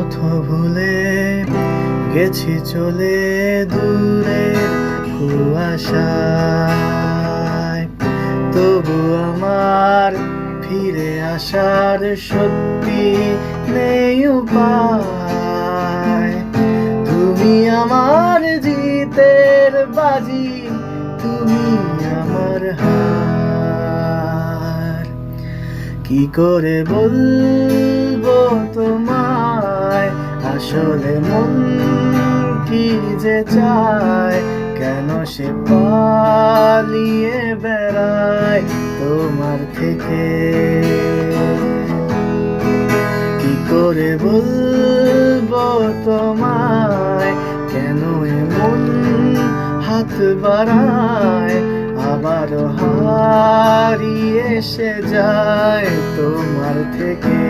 পথ ভুলে গেছি চলে দূরে কুয়াশায়, তবু আমার ফিরে আসার শক্তি নেই উপায়। তুমি আমার জিতের বাজি, তুমি আমার হার। কি করে বলবো তোমায় আসলে মন কি যে চায়, কেন সে পালিয়ে বেড়ায় তোমার থেকে। কি করে বলবো তোমায় কেন এমন হাত বাড়ায়, আবারও হারিয়ে এসে যায় তোমার থেকে।